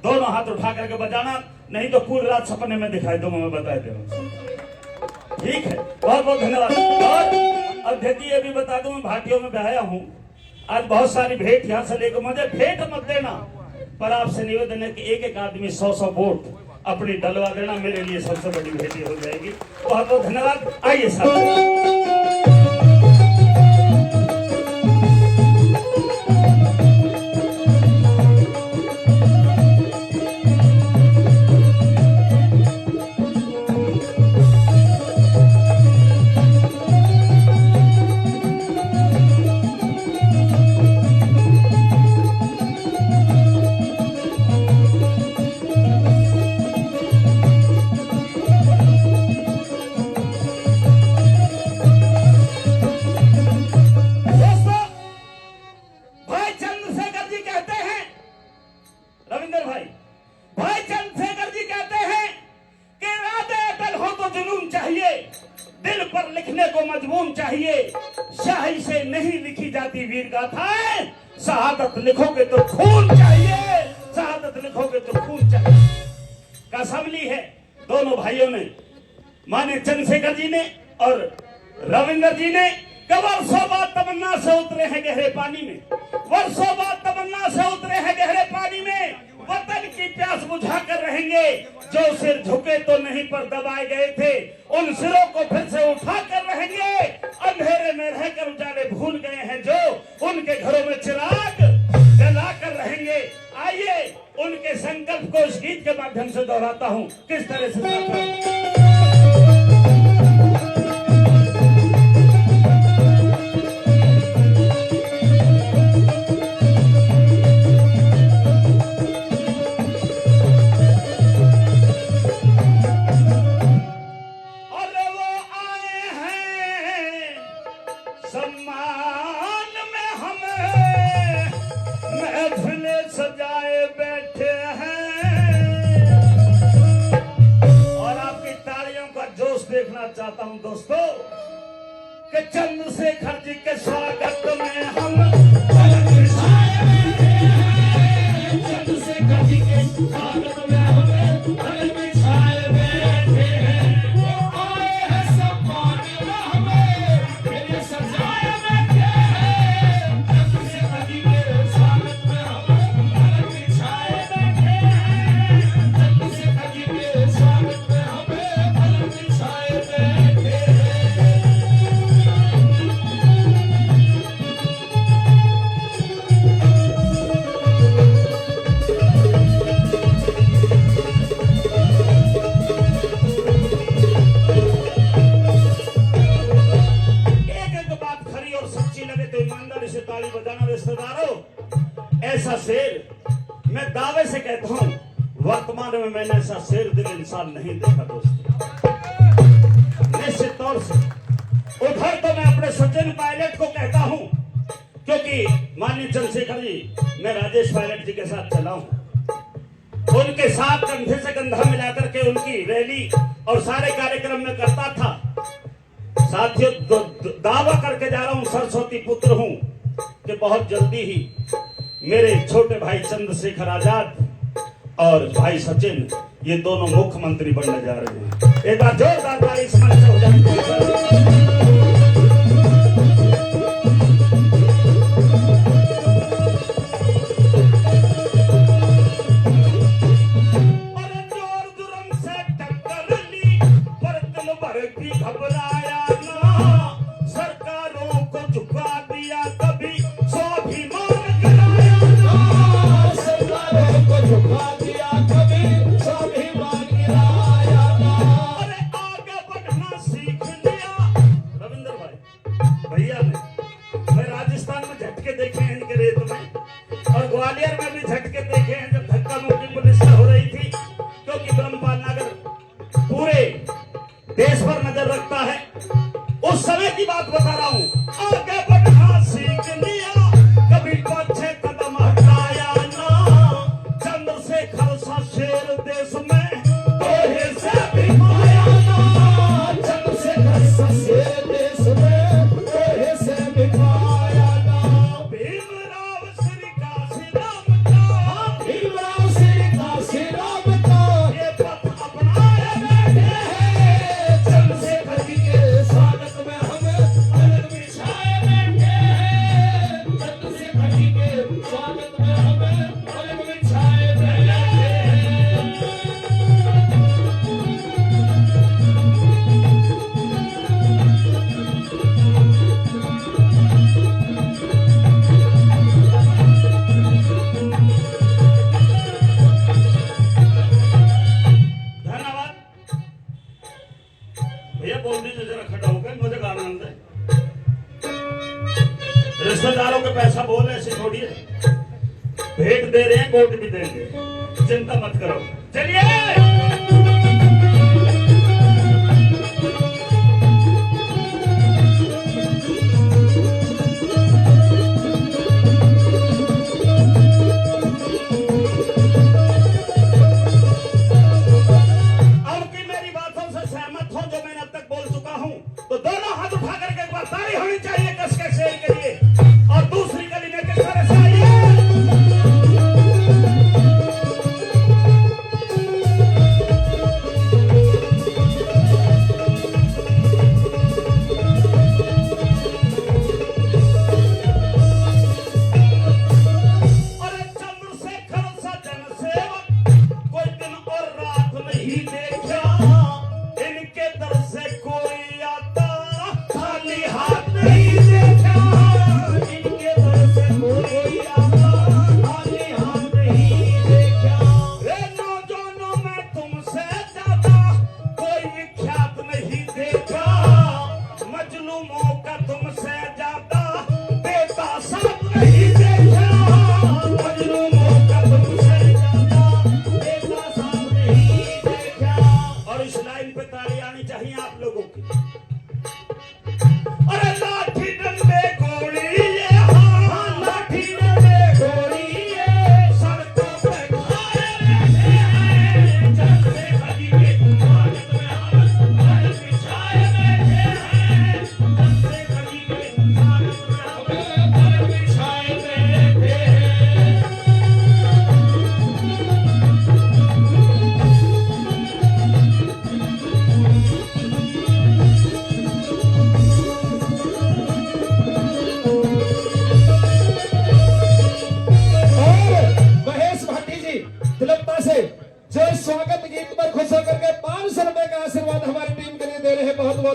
दोनों हाथ उठा करके बजाना, नहीं तो पूरी रात सपने में दिखाई दूंगा, मैं बता दे रहा हूँ। ठीक है, बहुत बहुत धन्यवाद। और अध्यक्ष ये भी बता दूं, मैं भाटियों में बहाया हूँ, आज बहुत सारी भेंट यहाँ से लेकर, मुझे भेंट मत देना, पर आपसे निवेदन है कि एक एक आदमी 100-100 वोट अपनी डलवा देना, मेरे लिए सबसे बड़ी भेंट हो जाएगी। बहुत बहुत धन्यवाद। आइए साहब। दिल पर लिखने को मजबून चाहिए, शाही से नहीं लिखी जाती वीर गाथाएं, शहादत लिखोगे तो खून चाहिए, शहादत लिखोगे तो खून चाहिए। कसम ली है दोनों भाइयों ने, माननीय चंद्रशेखर जी ने और रविंद्र जी ने, वर्षों बाद तमन्ना से उतरे हैं गहरे पानी में, वर्षों बाद तमन्ना से उतरे हैं गहरे पानी में, वतन की प्यास बुझा कर रहेंगे। जो सिर झुके तो नहीं पर दबाए गए थे, उन सिरों को फिर से उठा कर रहेंगे। अंधेरे में रहकर उजाले भूल गए हैं जो, उनके घरों में चिराग जला कर रहेंगे। आइए उनके संकल्प को इस गीत के माध्यम से दोहराता हूँ, किस तरह से सम्मान में हमें महफिले सजाए बैठे हैं। और आपकी तालियों का जोश देखना चाहता हूं दोस्तों, कि चंद्रशेखर जी के स्वागत में हम चंद्रशेखर जी के स्वागत में ऐसा शेर मैं दावे से कहता हूं, वर्तमान में मैंने ऐसा शेर दिल इंसान नहीं देखा दोस्तों। निश्चित तौर से उधर तो मैं अपने सचिन पायलट को कहता हूं, क्योंकि माननीय चंद्रशेखर जी, मैं राजेश पायलट जी के साथ चला हूं, उनके साथ कंधे से कंधा मिलाकर के उनकी रैली और सारे कार्यक्रम में करता था। साथियों, दावा करके जा रहा हूं, सरस्वती पुत्र हूं, कि बहुत जल्दी ही मेरे छोटे भाई चंद्रशेखर आजाद और भाई सचिन, ये दोनों मुख्यमंत्री बनने जा रहे हैं। एक बार जोरदार ताली से हो जाए। घबराया ना, सरकारों को झुका दिया कभी, स्वाभिमान गिराया ना, सरकारों को झुका दिया कभी, स्वाभिमान गिराया ना। अरे आगे बढ़ना सीख लिया, वोट भी देंगे, चिंता मत करो। चलिए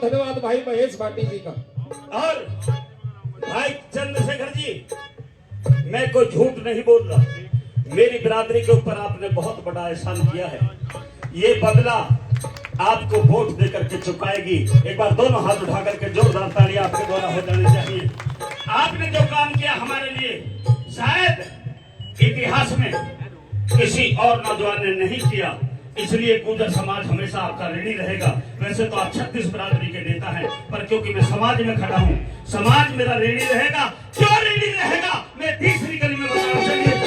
धन्यवाद भाई महेश भाटी जी का। और भाई चंद्रशेखर जी, मैं कोई झूठ नहीं बोल रहा, मेरी बिरादरी के ऊपर आपने बहुत बड़ा एहसान किया है। ये बदला आपको वोट देकर के चुकाएगी। एक बार दोनों हाथ उठा करके जोरदार तालियां आपके द्वारा हो जानी चाहिए। आपने जो काम किया हमारे लिए शायद इतिहास में किसी और नौजवान ने नहीं किया, इसलिए गुर्जर समाज हमेशा आपका ऋणी रहेगा। वैसे तो आप 36 बिरादरी के नेता हैं, पर क्योंकि मैं समाज में खड़ा हूँ, समाज मेरा ऋणी रहेगा। क्यों ऋणी रहेगा, मैं तीसरी गली में बताऊं। चलिए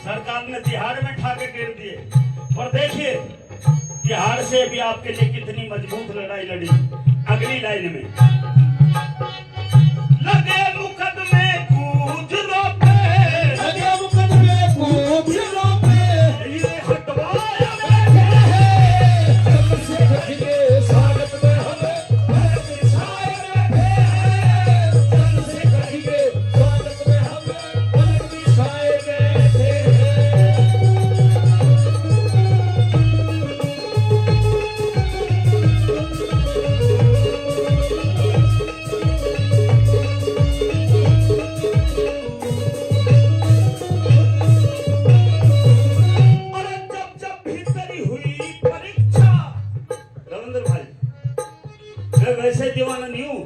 सरकार ने तिहाड़ में ठाके गिर दिए। और देखिए तिहाड़ से भी आपके लिए कितनी मजबूत लड़ाई लड़ी। अगली लाइन में लगे मुकदमे गुजरों पे, लगे मुकदमे गुजरों पे, ये हटवाया चंद्रशेखर जी के स्वागत में हमें बिछाए बैठे। चंद्रशेखर जी के स्वागत में हमें पलक बिछाए बैठे। वैसे दीवाना नहीं हूँ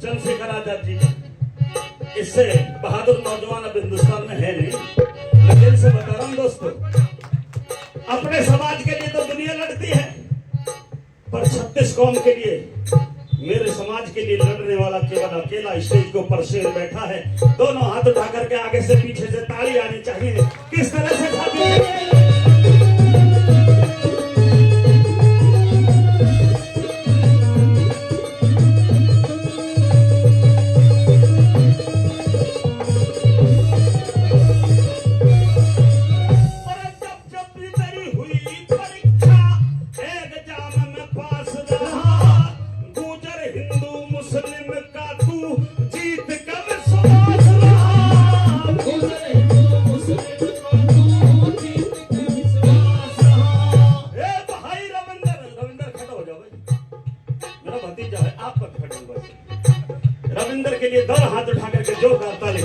चंद्रशेखर आजाद जी का, इससे बहादुर नौजवान अब हिंदुस्तान में है नहीं। मैं दिल से बता रहा हूँ दोस्तों, अपने समाज के लिए तो दुनिया लड़ती है, पर 36 कौम के लिए, मेरे समाज के लिए लड़ने वाला केवल अकेला स्टेज के ऊपर शेर बैठा है। दोनों हाथ उठा करके आगे से पीछे से ताली आनी चाहिए। किस तरह से साथी रविंदर के लिए दोनों हाथ उठा करके जोरदार ताली,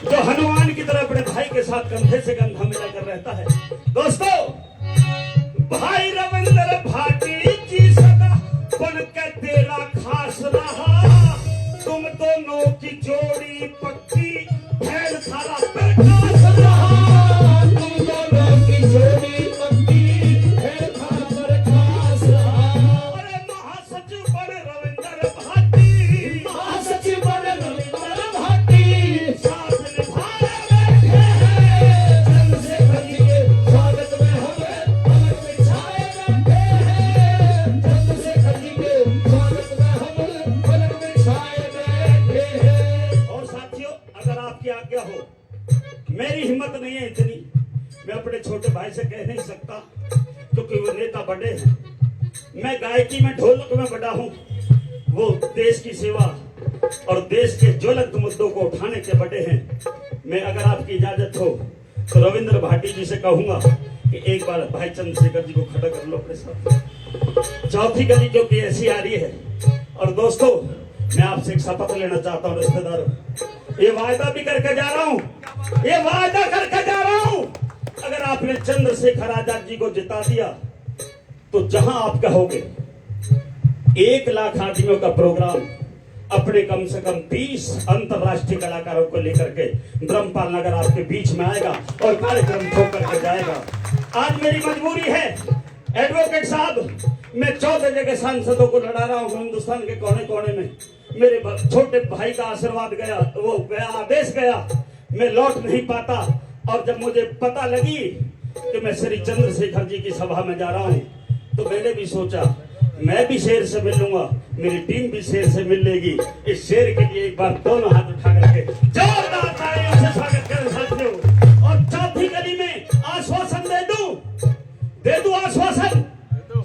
जो हनुमान की तरह अपने भाई के साथ कंधे से कंधा मिलाकर रहता है। दोस्तों, भाई रविंदर भाटी की सदा बनकर तेरा खास रहा, तुम दोनों की जोड़ी पक्की फैल सारा प्रकाश रहा, तुम दोनों की जोड़ी पक्की फैल सारा प्रकाश रहा। अरे महासचिव बड़े रविंदर भाटी, महासचिव बड़े रविंदर भाटी, साथ निभाए बैठे हैं चंद्रशेखर जी के स्वागत में हमें पलक बिछाए बैठे हैं, चंद्रशेखर जी के स्वागत में हमें पलक बिछाए बैठे हैं। और साथियों, अगर आपकी आज्ञा हो, मेरी हिम्मत नहीं है इतनी, मैं अपने छोटे भाई से कह नहीं सकता क्योंकि वो नेता बड़े हैं, मैं गायकी में ढोलक में बड़ा हूँ, वो देश की सेवा और देश के ज्वलंत मुद्दों को उठाने के बड़े हैं। मैं अगर आपकी इजाजत हो तो रविंद्र भाटी जी से कहूंगा कि एक बार भाई चंद्रशेखर जी को खड़ा कर लो अपने साथ। चौथी गली जो कि ऐसी आ रही है। और दोस्तों, मैं आपसे एक शपथ लेना चाहता हूँ रिश्तेदारों, ये वायदा भी करके जा रहा हूँ, ये वायदा करके जा रहा हूँ, अगर आपने चंद्रशेखर आजाद जी को जिता दिया तो जहां आप कहोगे 1 लाख आदमियों का प्रोग्राम अपने कम से कम 20 अंतरराष्ट्रीय कलाकारों को लेकर के ब्रह्मपाल नगर आपके बीच में आएगा और कार्यक्रम ठोक करके जाएगा। आज मेरी मजबूरी है एडवोकेट साहब, मैं 14 जगह सांसदों को लड़ा रहा हूँ हिंदुस्तान के कोने कोने में। मेरे छोटे भाई का आशीर्वाद गया, वो गया, आदेश गया, मैं लौट नहीं पाता। और जब मुझे पता लगी कि मैं श्री चंद्रशेखर जी की सभा में जा रहा हूँ तो मैंने भी सोचा मैं भी शेर से मिल लूंगा, मेरी टीम भी शेर से मिल लेगी। इस शेर के लिए एक बार दोनों हाथ उठा करके जोरदार तालियों से स्वागत करें साथियों। और चौथी गली में आश्वासन दे दूं आश्वासन,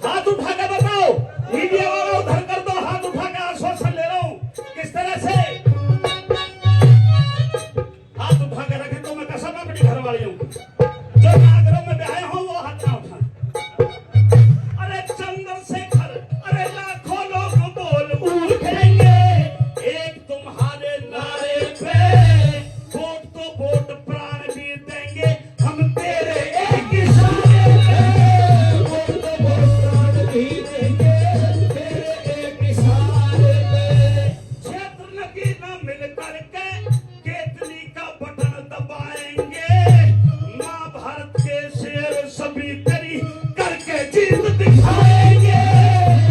हाथ उठा के बताओ, मीडिया वालों उधर कर दो, हाथ उठा के आश्वासन ले रहा हूँ। किस तरह से हाथ उठा के रखे तो मैं कसम अपनी घर वाली हूँ, जो नागरों में ब्याहे हो वो हाथ ना उठा। अरे चंद्रशेखर, अरे लाखों लोग बोल उठेंगे एक तुम्हारे नारे पे, वोट तो वोट प्राण भी देंगे हम तेरे एक इशारे पे, वोट तो वोट प्राण भी देंगे तेरे एक इशारे पे। क्षेत्र नगी न मिल करके केतली का बटन दबाएंगे, माँ भारत के शेर सभी तेरी करके जीत दिखाएंगे,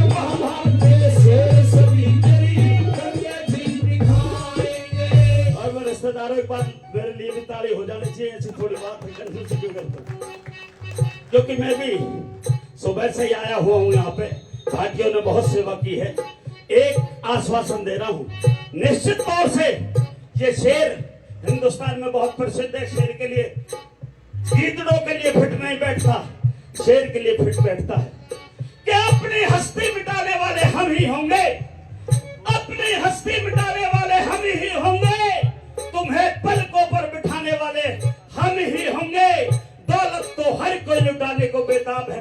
महाभारत के शेर सभी तेरी करके जीत दिखाएंगे। और मेरे रिश्तेदारों, एक बात मेरे लिए भी ताली हो जानी चाहिए, ऐसी थोड़ी बात कंफ्यूज क्यों करते हो? क्योंकि मैं भी सुबह से ही आया हुआ हूँ यहाँ पे, भाइयों ने बहुत सेवा की है। एक आश्वासन दे रहा हूँ, निश्चित तौर से ये शेर हिंदुस्तान में बहुत प्रसिद्ध है। शेर के लिए, गीदड़ों के लिए फिट नहीं बैठता, शेर के लिए फिट बैठता है कि अपनी हस्ती मिटाने वाले हम ही होंगे, अपनी हस्ती मिटाने वाले हम ही होंगे, तुम्हें पलकों पर बिठाने वाले हम ही होंगे। दौलत तो हर कोई लुटाने को बेताब है,